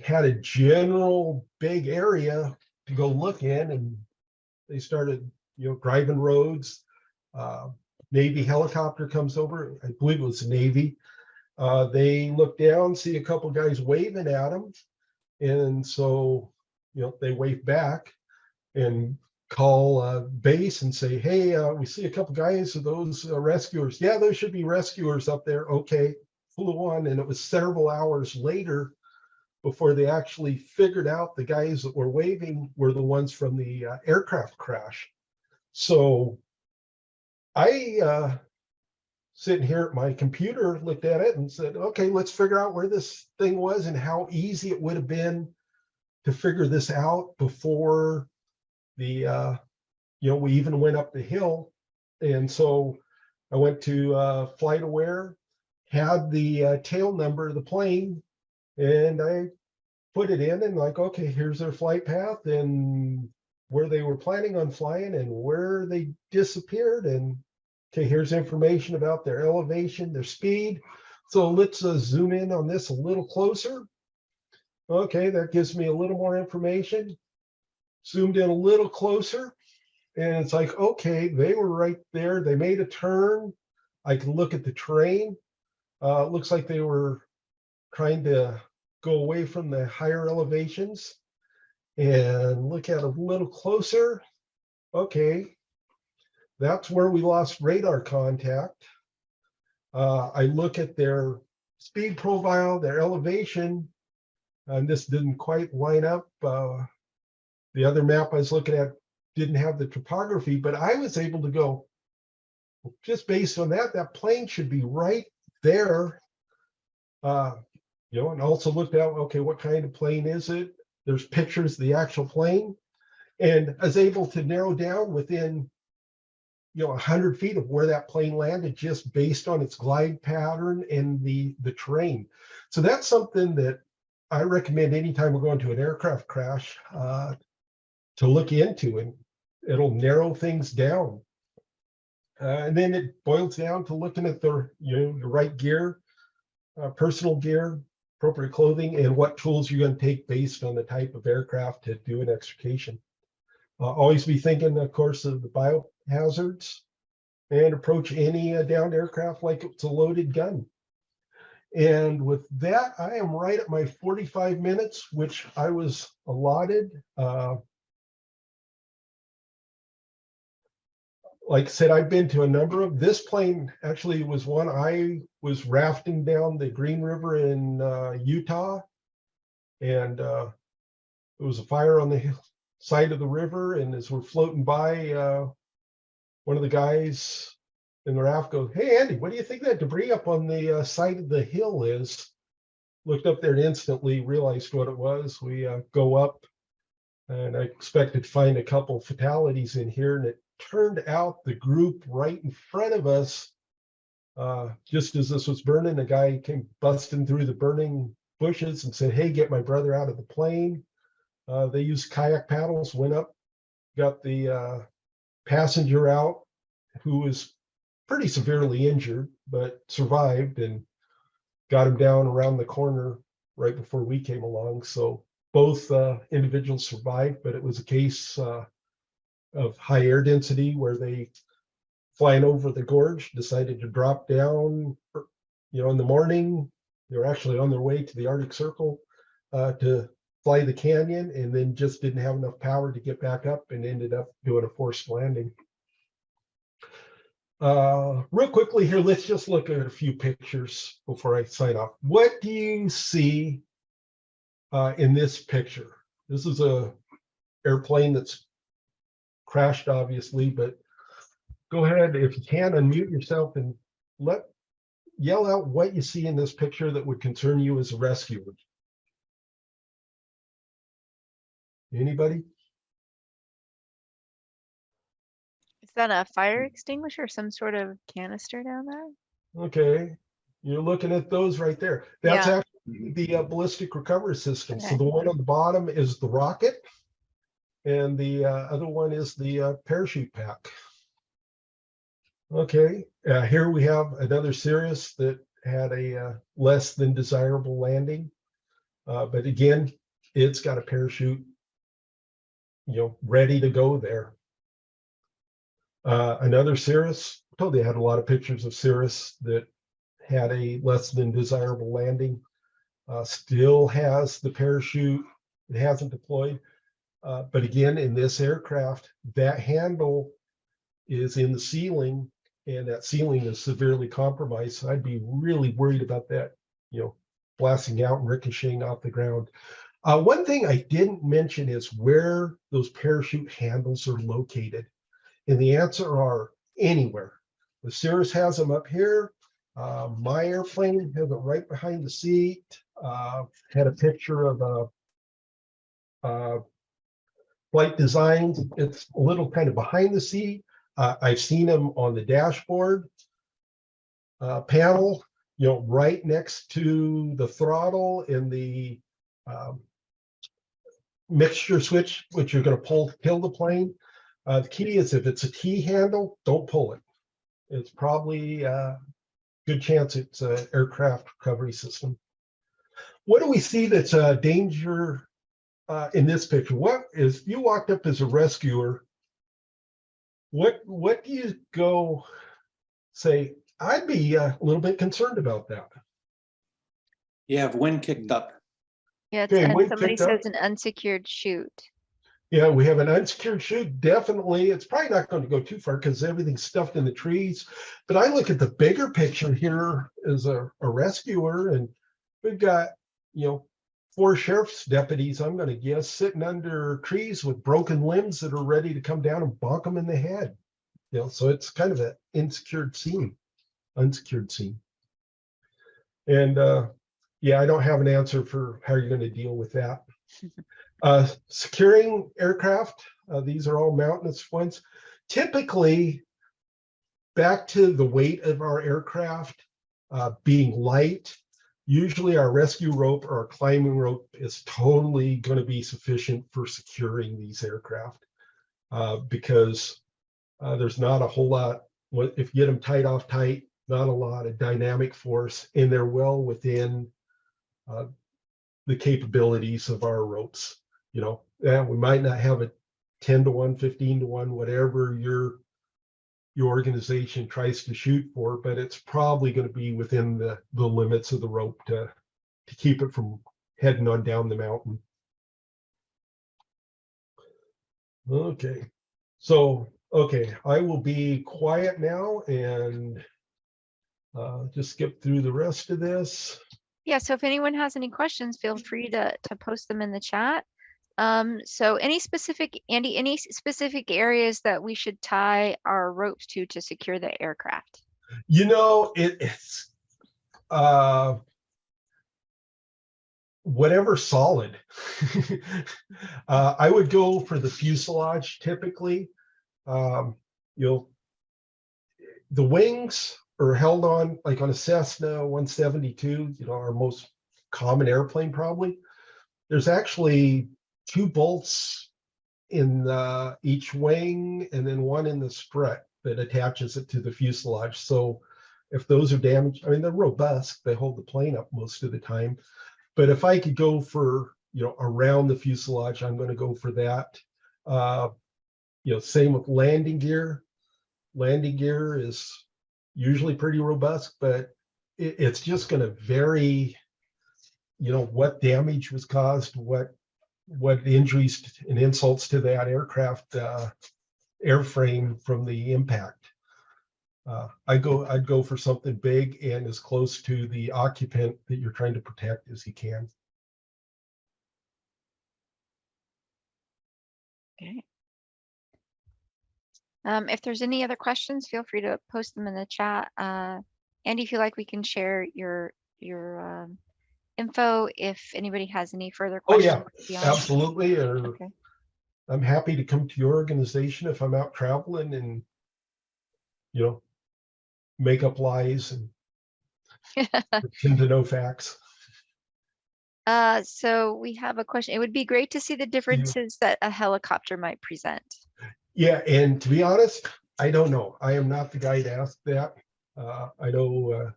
had a general big area to go look in, and they started, driving roads. Navy helicopter comes over. I believe it was Navy. They look down, see a couple guys waving at them. And so, they wave back and call base and say, hey, we see a couple guys. Are those rescuers? Yeah, those should be rescuers up there. Okay, flew on. And it was several hours later before they actually figured out the guys that were waving were the ones from the aircraft crash. So I, sitting here at my computer, looked at it and said, okay, let's figure out where this thing was and how easy it would have been to figure this out before the, we even went up the hill. And so I went to FlightAware, had the tail number of the plane, and I put it in and like, okay, here's their flight path and where they were planning on flying and where they disappeared. And okay, here's information about their elevation, their speed. So let's zoom in on this a little closer. Okay, that gives me a little more information. Zoomed in a little closer, and it's like, okay, they were right there. They made a turn. I can look at the terrain. It looks like they were trying to go away from the higher elevations and look at a little closer. Okay, that's where we lost radar contact. I look at their speed profile, their elevation, and this didn't quite line up. The other map I was looking at didn't have the topography, but I was able to go, just based on that, that plane should be right there. And also looked at, okay, what kind of plane is it? There's pictures of the actual plane. And I was able to narrow down within 100 feet of where that plane landed just based on its glide pattern and the terrain. So that's something that I recommend anytime we're going to an aircraft crash to look into, and it'll narrow things down. And then it boils down to looking at the right gear, personal gear, appropriate clothing, and what tools you're going to take based on the type of aircraft to do an extrication. Always be thinking, of course, of the biohazards, and approach any downed aircraft like it's a loaded gun. And with that, I am right at my 45 minutes, which I was allotted. Like I said, I've been to a number of, this plane actually was one I was rafting down the Green River in Utah, and it was a fire on the side of the river. And as we're floating by, one of the guys in the raft goes, hey, Andy, what do you think that debris up on the side of the hill is? Looked up there and instantly realized what it was. We go up, and I expected to find a couple fatalities in here, and it turned out the group right in front of us, just as this was burning, a guy came busting through the burning bushes and said, hey, get my brother out of the plane. They used kayak paddles, went up, got the passenger out, who was pretty severely injured, but survived, and got him down around the corner right before we came along. So both individuals survived, but it was a case of high air density where they flying over the gorge decided to drop down, in the morning. They were actually on their way to the Arctic Circle to fly the canyon, and then just didn't have enough power to get back up and ended up doing a forced landing. Real quickly here, let's just look at a few pictures before I sign off. What do you see in this picture? This is a airplane that's crashed, obviously, but go ahead, if you can, unmute yourself and yell out what you see in this picture that would concern you as a rescuer. Anybody? Is that a fire extinguisher, some sort of canister down there? Okay, you're looking at those right there. That's Yeah. actually the ballistic recovery system. So Okay. the one on the bottom is the rocket, and the other one is the parachute pack. Okay, here we have another Cirrus that had a less than desirable landing, but again, it's got a parachute, ready to go there. Another Cirrus, totally had a lot of pictures of Cirrus that had a less than desirable landing. Still has the parachute, it hasn't deployed. But again, in this aircraft, that handle is in the ceiling, and that ceiling is severely compromised. So I'd be really worried about that, blasting out and ricocheting off the ground. One thing I didn't mention is where those parachute handles are located. And the answer are anywhere. The Cirrus has them up here. My airplane has it right behind the seat. Had a picture of Flight Designs. It's a little kind of behind the seat. I've seen them on the dashboard panel, right next to the throttle in the mixture switch, which you're going to kill the plane. The key is if it's a T handle, don't pull it. It's probably a good chance it's an aircraft recovery system. What do we see that's a danger in this picture? What is, if you walked up as a rescuer, what do you go say, I'd be a little bit concerned about that? You have wind kicked up. Yeah, Okay, and wind somebody kicked up. says an unsecured chute. Yeah, we have an unsecured chute. Definitely, it's probably not going to go too far because everything's stuffed in the trees. But I look at the bigger picture here as a rescuer, and we've got, 4 sheriff's deputies, I'm going to guess, sitting under trees with broken limbs that are ready to come down and bonk them in the head. So it's kind of an unsecured scene. And yeah, I don't have an answer for how you're going to deal with that. Securing aircraft, these are all mountainous ones. Typically, back to the weight of our aircraft being light, usually our rescue rope or our climbing rope is totally going to be sufficient for securing these aircraft because there's not a whole lot, if you get them tight off tight, not a lot of dynamic force, and they're well within the capabilities of our ropes. We might not have a 10-to-1, 15-to-1, whatever your organization tries to shoot for, but it's probably going to be within the limits of the rope to keep it from heading on down the mountain. Okay, so, I will be quiet now and just skip through the rest of this. Yeah, so if anyone has any questions, feel free to post them in the chat. So any specific, Andy, any specific areas that we should tie our ropes to secure the aircraft? It's whatever solid. I would go for the fuselage typically. The wings are held on, like on a Cessna 172, our most common airplane probably. There's actually 2 bolts in each wing and then one in the strut that attaches it to the fuselage. So if those are damaged, I mean, they're robust, they hold the plane up most of the time. But if I could go for, around the fuselage, I'm going to go for that. Same with landing gear. Landing gear is usually pretty robust, but it's just going to vary, what damage was caused, what injuries and insults to that aircraft airframe from the impact. I'd go for something big and as close to the occupant that you're trying to protect as you can. Okay. If there's any other questions, feel free to post them in the chat. Andy, if you like, we can share your info if anybody has any further Oh questions. yeah, absolutely. Okay. I'm happy to come to your organization if I'm out traveling and, make up lies and pretend to know facts. So we have a question. It would be great to see the differences that a helicopter might present. Yeah, and to be honest, I don't know. I am not the guy to ask that. I know,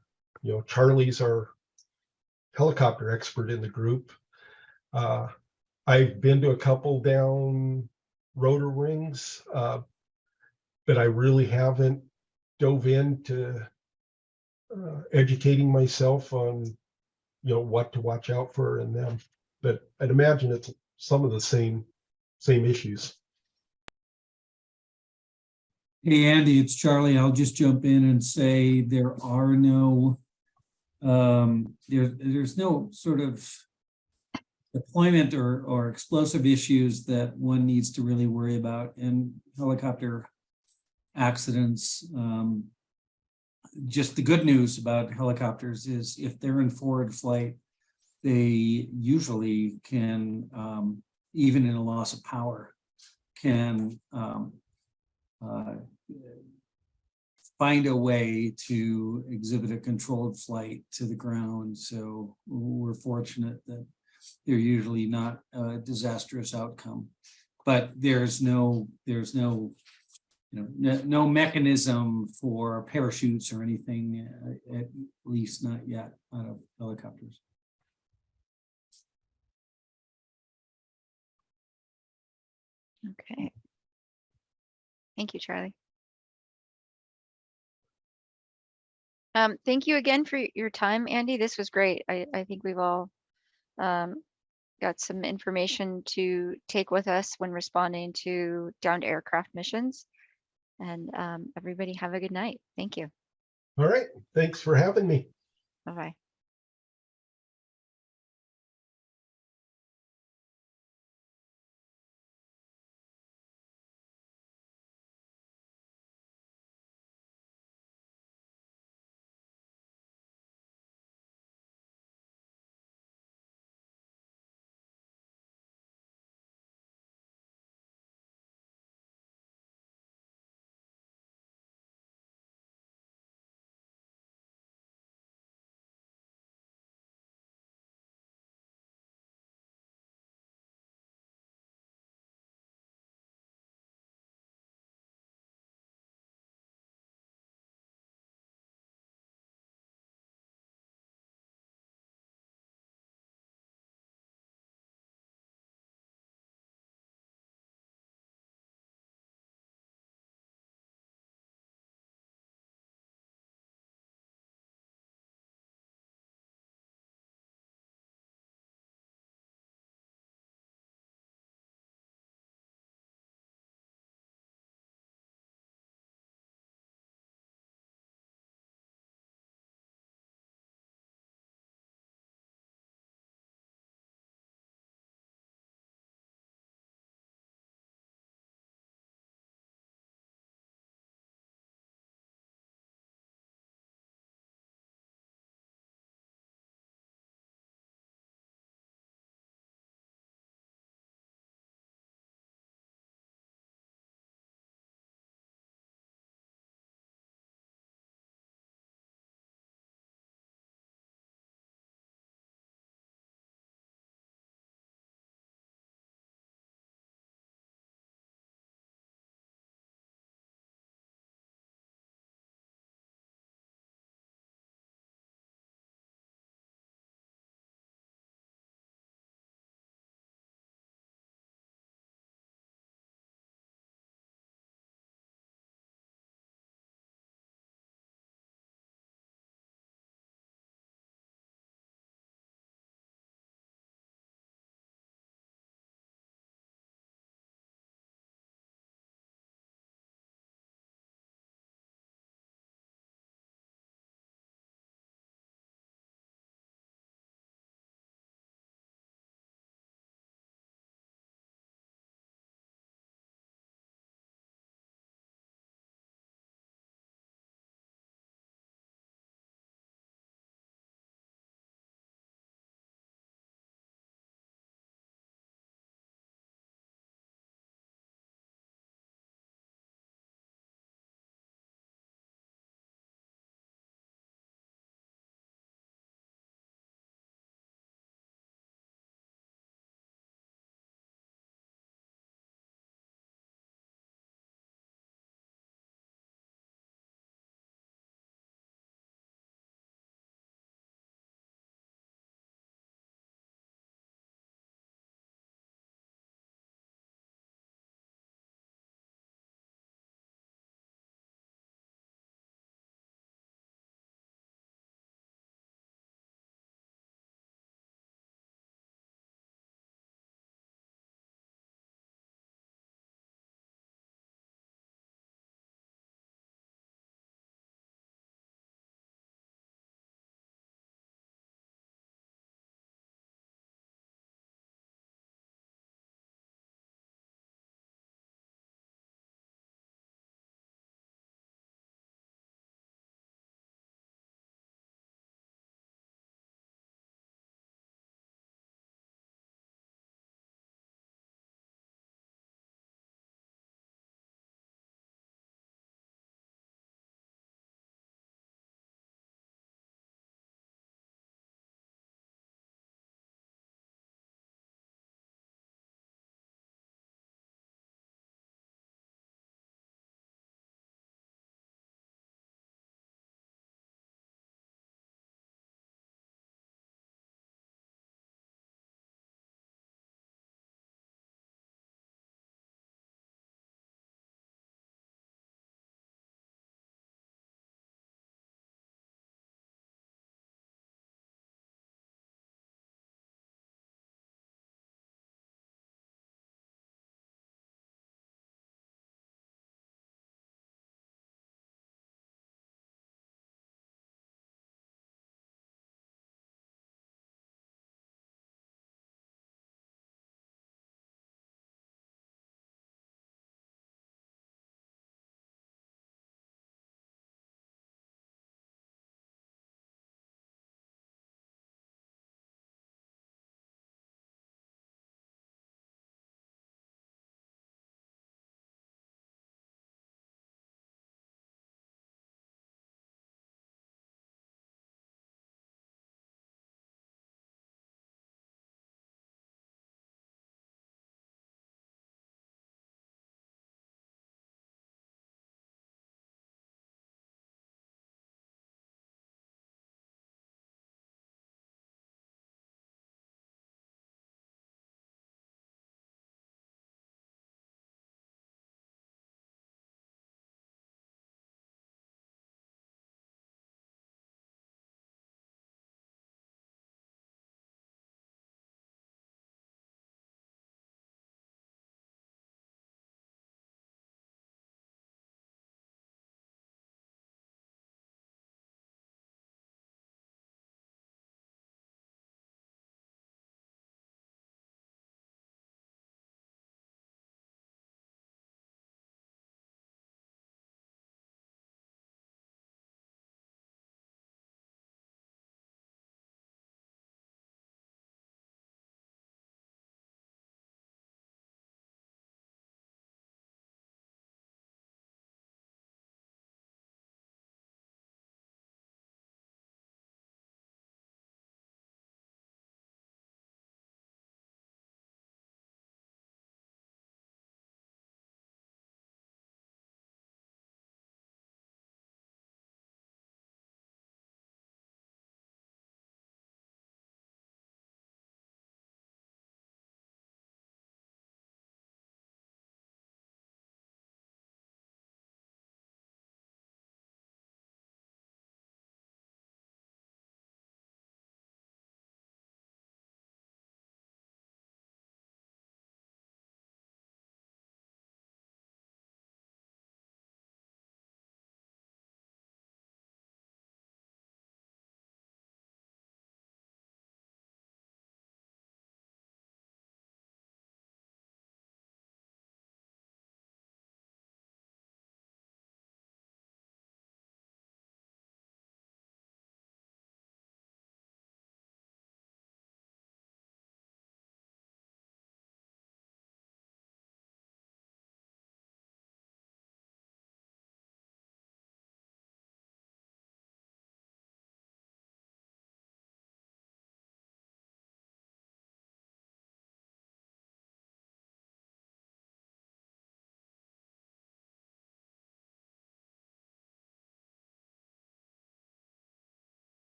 Charlie's our helicopter expert in the group. I've been to a couple down rotor wings, but I really haven't dove into educating myself on, what to watch out for in them. But I'd imagine it's some of the same issues. Hey, Andy, it's Charlie. I'll just jump in and say there are no, there's no sort of deployment or explosive issues that one needs to really worry about in helicopter accidents. Just the good news about helicopters is if they're in forward flight, they usually can, even in a loss of power, can find a way to exhibit a controlled flight to the ground. So we're fortunate that they're usually not a disastrous outcome, but there's no mechanism for parachutes or anything, at least not yet, out of helicopters. Okay. Thank you, Charlie. Thank you again for your time, Andy. This was great. I think we've all got some information to take with us when responding to downed aircraft missions. And everybody have a good night. Thank you. All right. Thanks for having me. Bye-bye.